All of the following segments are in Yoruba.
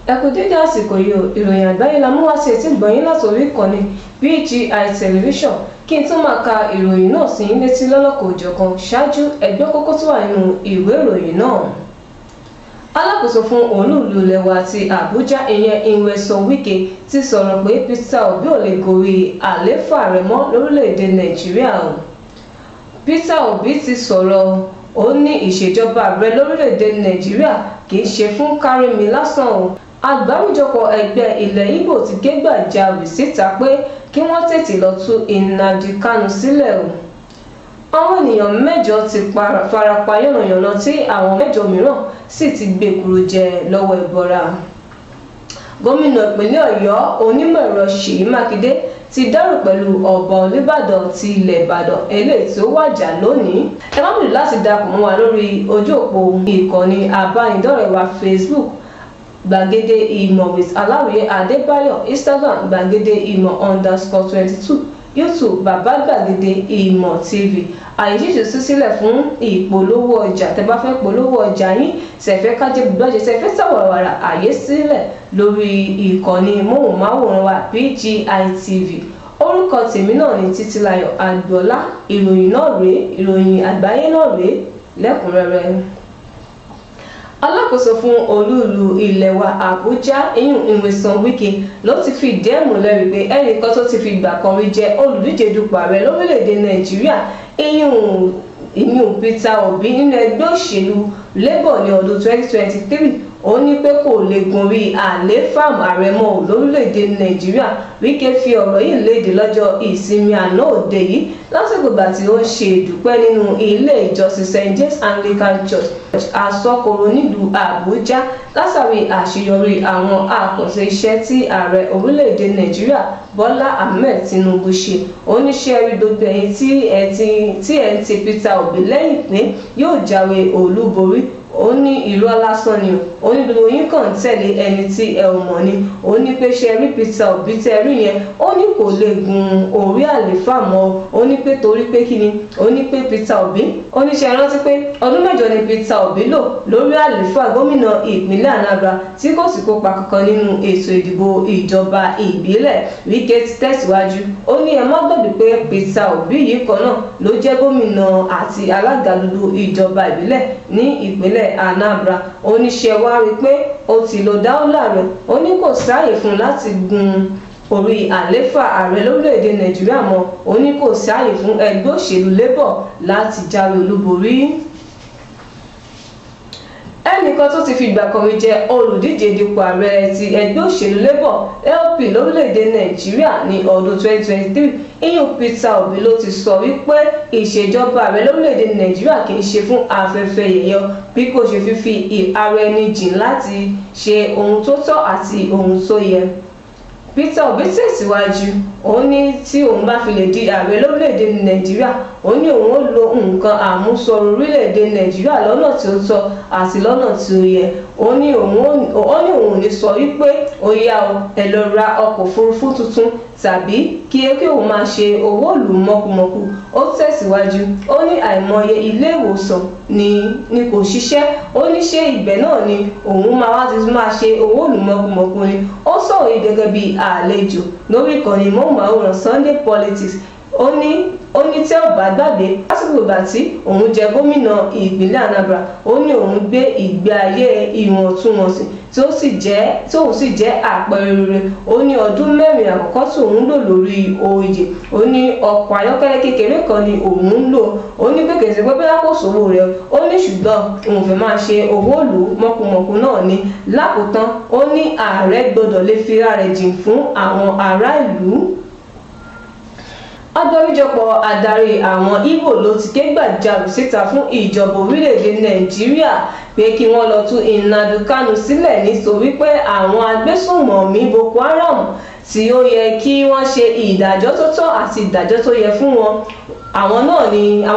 ẹ kú dédé àsìkò yìí o, ìròyìn àgbáyé la mú wá sí etí gbọ̀nyìn látòrí ìkànnì BGI Television. Kí n tún máa ka ìròyìn náà sí yín létí lọ́lọ́kọ̀-ò-jọ̀kan ṣáájú ẹgbẹ́ kókó tó wà nínú ìwé ìròyìn náà. Alákòóso fún olú-ìlú ilẹ̀ wa ti Àbújá ìyẹn Nyesom Wike ti sọ̀rọ̀ pé Peter Obi ò lè gorí àlééfà rẹ̀ mọ́ lórílẹ̀‐èdè Nàìjíríà o. Peter Obi ti sọ̀rọ̀ ó ní ìṣèjọba ààrẹ lórílẹ̀‐èdè Nàìjíríà kì í ṣe fún kárími lásán o. Àgbáríjọpọ̀ ẹgbẹ́ ilẹ̀ Ìgbò ti ké gbàjarè síta pé kí wọ́n tètè lọ tú Nnamdi Kanu sílẹ̀ o. Àwọn ènìyàn 8 ti farapa yánnayànna tí àwọn 8 mìíràn sì ti gbèkúrò jẹ lọ́wọ́ ìbọra. Gómìnà ìpínlẹ̀ Ọ̀yọ́ onímọ̀-ẹ̀rọ Ṣèyí Mákindé ti dárò pẹ̀lú ọba Olúbàdàn ti ilẹ̀ Ìbàdàn eléyìí tí ó wàjà lónìí. Ẹ má bìrì láti darapọ̀ mọ́ wa lórí ojú òpó ìkànnì abánidọ́rẹ̀ẹ́ wa Facebook Gbàgede Ìmọ̀ with Aláwìyé Adébáyọ̀, Instagram Gbàgede Ìmọ̀ _22, YouTube Bàbá Gbàgede Ìmọ̀ TV. Àyè ṣíṣe sí sílẹ̀ fún ìpolówó ọjà. Tẹ́ bá fẹ́ polówó ọjà yín, ṣẹ̀fẹ́ kájẹ́ gbọ́dọ̀ ṣẹ̀fẹ́ sàwàràwàrà, àyè sílẹ̀ lórí ìkànnì móhùnmáwòrán wa BGI TV. Orúkọ tèmi náà ni Títílayọ̀ Àgbọ̀lá. Ìròyìn náà rèé, ìròyìn àgbáyé náà rèé lẹ́kùnrẹ́rẹ́. Alákòóso fún olú-ìlú ilẹ̀ wa Àbújá Nyesom Wike ló ti fi ìdí ẹ̀ múlẹ̀ wípé ẹnìkan tó ti fi ìgbà kan rí jẹ́ olùdíje dupò ààrẹ lórílẹ̀‐èdè Nàìjíríà Peter Obi nínú ẹgbẹ́ òṣèlú Labour ní ọdún 2023 ó ní pé kò lè gorí àlééfà ààrẹ mọ́ lórílẹ̀‐èdè Nàìjíríà. Wike fi ọ̀rọ̀ yìí léde lọ́jọ́ ìsinmi àná òde yìí lásìkò ìgbà tí ó ń ṣe ìdúpẹ́ nínú ilé ìjọsìn St. James Anglican Church Asokoro nílùú Àbújá látàrí àṣeyọrí àwọn àkànṣe iṣẹ́ tí ààrẹ orílẹ̀‐èdè Nàìjíríà Bọ́lá Ahmed Tinubu ṣe. Oníṣẹ́ rí gbogbo ẹ̀yin tí ẹ̀ ń ti Peter Obi lẹ́yìn pé yóò jáwé olúborí. Ó ní irọ́ lásán ni ó ní gbogbo yín kàn tẹ̀lé ẹni tí ẹ ò mọ̀ ni. Ó ní pé ṣe rí Peter Obi tẹ́ rí yẹn, ó ní kò lè gun orí àlééfà mọ́. Ó ní pé torí pé kí ni, ó ní pé Peter Obi, ó ní ṣe rántí pé ọdún 8 ni Peter Obi lò lórí àlééfà gómìnà ìpínlẹ̀ Anambra tí kò sì kópa kankan nínú ètò ìdìbò ìjọba ìbílẹ̀. Wike ti tẹ̀síwájú ó ní ẹ má gbàgbé pé Peter Obi yìí kan náà ló jẹ́ gómìnà àti alága gbogbo ìjọba ìbílẹ̀ ní ìpínlẹ̀ Anambra. Ó ní ṣe wá rí pé ó ti lo dáúlà rẹ̀, ó ní kò sáàyè fún láti gun orí àlééfà ààrẹ lórílẹ̀‐èdè Nàìjíríà mọ́. Ó ní kò sáàyè fún ẹgbẹ́ òṣèlú Labour láti jáwé olúborí. Ẹnìkan tó ti fi ìgbà kan rí jẹ́ olùdíje dupò ààrẹ ti ẹgbẹ́ òṣèlú Labour LP lórílẹ̀‐èdè Nàìjíríà ní ọdún 2023 Peter Obi ló ti sọ wípé ìṣèjọba ààrẹ lórílẹ̀‐èdè Nàìjíríà kì í ṣe fún afẹ́fẹ́ yẹ̀yẹ́ bí kò ṣe fífi ara ẹni jìn láti ṣe ohun tó tọ́ àti ohun tó yẹ. Peter Obi tẹ̀síwájú ó ní tí òun bá fi lè di ààrẹ lórílẹ̀‐èdè Nàìjíríà, ó ní òun ó lo nǹkan àmúṣọrọ̀ orílẹ̀‐èdè Nàìjíríà lọ́nà tí ó tọ́ àti lọ́nà tí ó yẹ. Ó ní òun ò ní sọ wípé ó yá o ẹ lọ ra ọkọ̀ òfurufú tuntun tàbí kí òun máa ṣe owó ìlú mọ̀kùmọ̀kù. Ó tẹ̀síwájú ó ní àìmọye ilé ìwòsàn ni kò ṣiṣẹ́. Ó ní ṣé ibẹ̀ náà ni òun máa ṣe owó ìlú mọ̀kùmọ̀kù ni. Ó sọ̀rọ̀ yìí gẹ́gẹ́ bí àlejò lórí ìkànnì móhùnmáwòrán Sunday Politics. Ó ní tẹ́ ò bá gbàgbé lásìkò ìgbà tí òun jẹ gómìnà ìpínlẹ̀ Anambra, ó ní òun gbé ìgbé ayé ìwọ̀ntúnwọ̀nsì tí òun sì jẹ́ àpẹẹrẹ rere. Ó ní ọdún 4 àkọ́kọ́ tí òun lò lórí oyè, ó ní ọkọ̀ ayọ́kẹ́lẹ́ kékeré kan ni òun ń lò. Ó ní pé kèsì pé bóyá kò sówó rẹ̀, ó ní ṣùgbọ́n òun fẹ́ máa ṣe owó ìlú mọ̀kùmọ̀kù náà ni. Lákòótán ó ní ààrẹ gbọ́dọ̀ lè fi ara rẹ̀ jìn fún àwọn ará ìlú. Àgbáríjọpọ̀ adarí àwọn Ìgbò ló ti ké gbàjarè síta fún ìjọba orílẹ̀‐èdè Nàìjíríà pé kí wọ́n lọ tú Nnamdi Kanu sílẹ̀ nítorí pé àwọn agbésùnmọ̀mí Boko Haram tí ó yẹ kí wọ́n ṣe ìdájọ́ tó tọ́ àti ìdájọ́ tó yẹ fún wọn. Àwọn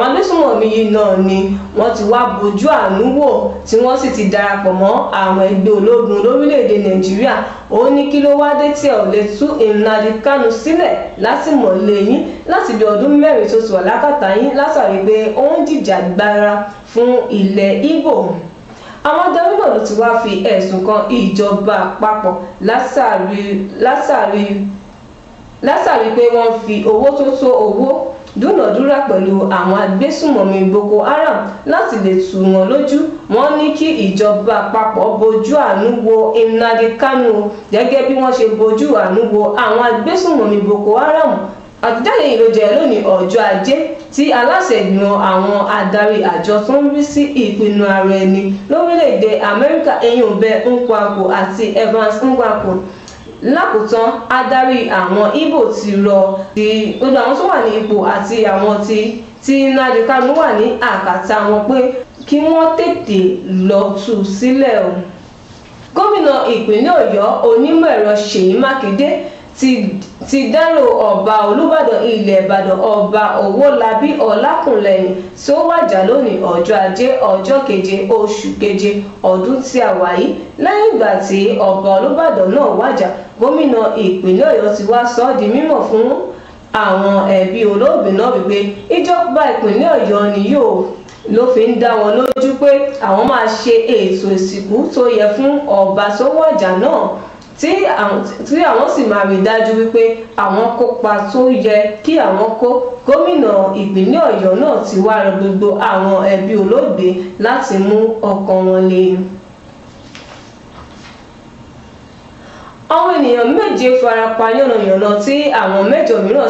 agbésùnmọ̀mí yìí náà ni wọ́n ti wá bojú àánú wò tí wọ́n sì ti darapọ̀ mọ́ àwọn ẹgbẹ́ ológun lórílẹ̀‐èdè Nàìjíríà. Ó ní kí ló wá dé tí ẹ ò lè tú Nnamdi Kanu sílẹ̀ látìmọ́lé yín láti bí ọdún 4 tó ti wà lákàtà yín látàrí pé ó ń jìjàgbara fún ilẹ̀ Ìgbò. àwọn adarí náà ló ti wá fi ẹ̀sùn kan ìjọba àpapọ̀ látàrí pé wọ́n fi owó tó tó owó dúnàdúrà pẹ̀lú àwọn agbésùmọ̀mí Boko Haram láti lè tù wọ́n lójú. Wọ́n ní kí ìjọba àpapọ̀ bojú àánú wo Nnamdi Kanu gẹ́gẹ́ bí wọ́n ṣe bojú àánú wo àwọn agbésùmọ̀mí Boko Haram. Àtẹ̀jáde yìí ló jẹ́ lónìí ọjọ́ Ajé tí aláṣẹ ìgbìmọ̀ àwọn adarí àjọ tó ń rí sí ìpinnu ara ẹni lórílẹ̀‐èdè Amẹ́ríkà Bell Nkwankwo àti Evans Nkwankwo lákòótán adarí àwọn Ìgbò ti rọ gbogbo àwọn tó wà ní ipò àti àwọn tí Nnamdi Kanu wà ní àkàtà wọn pé kí wọ́n tètè lọ tú sílẹ̀ o. Gómìnà ìpínlẹ̀ Ọ̀yọ́ onímọ̀ ẹ̀rọ Ṣèyí Mákindé ti dárò ọba Olúbàdàn ilẹ̀ Ìbàdàn ọba Owólabí Ọlákùnlẹ́yìn tí ó wàjà lónìí ọjọ́ Ajé ọjọ́ 7 oṣù keje ọdún tí a wà yìí. Lẹ́yìn ìgbà tí ọba Olúbàdàn náà wàjà, gómìnà ìpínlẹ̀ Ọ̀yọ́ ti wá sọ ọ́ di mímọ̀ fún àwọn ẹbí olóògbé náà wípé ìjọba ìpínlẹ̀ Ọ̀yọ́ ni ló fi ń dá wọn lójú pé àwọn máa ṣe ètò ìsìnkú tó yẹ fún ọba tó wàjà náà tí àwọn sì máa rí dájú wípé àwọn kópa tó yẹ kí àwọn kó. Gómìnà ìpínlẹ̀ Ọ̀yọ́ náà ti wá rọ gbogbo àwọn ẹbí olóògbé láti mú ọkàn wọn le. Àwọn ènìyàn 7 farapa yánnayànna tí àwọn 8 mìíràn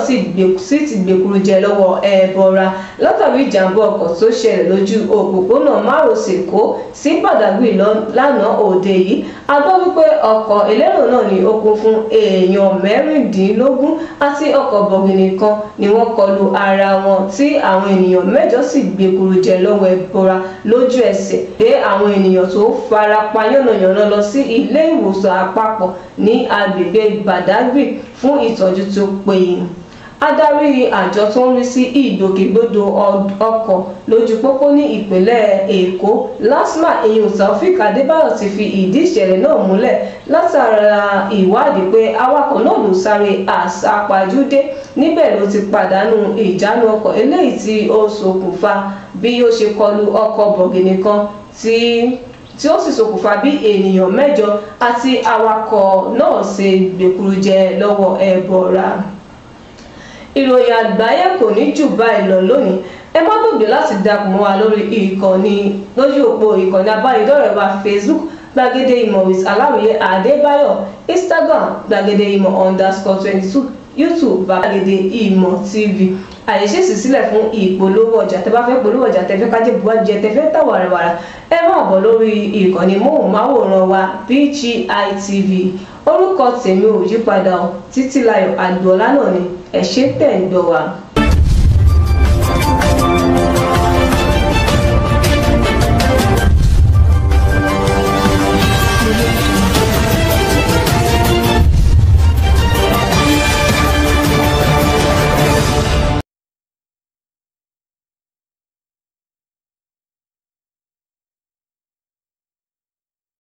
sì ti gbèkúrú jẹ lọ́wọ́ Ẹbọra látàrí ìjàmbá ọkọ̀ tó ṣẹlẹ̀ lójú òpópónà márosẹ̀ Èkó sí Badagry lánàá òde yìí. A gbọ́ wípé ọkọ̀ elérò náà ní ó kún fún èèyàn 16 àti ọkọ̀ bọ̀gìnì kan ni wọ́n kọlu ara wọn tí àwọn ènìyàn 8 sì gbèkúrú jẹ lọ́wọ́ Ẹbọra lójú ẹsẹ̀. Gbé àwọn ènìyàn tó farapa yánnayànna lọ sí ilé ìwòsàn àpapọ̀ ní agbègbè Badagry fún ìtọ́jú tó péye. Adarí àjọ tó ń rí sí ìgbòkègbodò ọkọ̀ lójú pópó ní ìpínlẹ̀ Èkó LASTMA Taofik Adébáyọ̀ ti fi ìdí ìṣẹ̀lẹ̀ náà múlẹ̀ látara ìwádìí pé awakọ̀ náà ló sáré àsápajúdé níbẹ̀ ló ti pàdánù ìjánu ọkọ̀ eléyìí tí ó ṣokùnfà bí ó ṣe kọlu ọkọ̀ bọ̀gìnì kan tí ó sì ṣokùnfà bí ènìyàn 8 àti awakọ̀ náà ṣe gbèkúrú jẹ lọ́wọ́ Ẹbọra. Ìròyìn àgbáyé kò ní jù báyìí lọ lónìí. Ẹ má gbàgbé láti darapọ̀ mọ́ wa lójú òpó ìkànnì abánidọ́rẹ̀ẹ́ wa Facebook Gbàgede Ìmọ̀ with Aláwìyé Adébáyọ̀, Instagram Gbàgede Ìmọ̀ _22, YouTube Gbàgede Ìmọ̀ TV. Àyè ṣì ṣí sílẹ̀ fún ìpolówó ọjà. Tẹ́ bá fẹ́ polówó ọjà, tẹ́ fẹ́ kájé buwá jẹ, tẹ́ fẹ́ tà wàràwàrà, ẹ máa bọ̀ lórí ìkànnì móhùnmáwòrán wa BGI TV. Orúkọ tèmi ò yípadà o, Títílayọ̀ Àgbọ̀ọ́lá náà ni. Ẹ ṣé tẹ́ ń gbọ́ wa.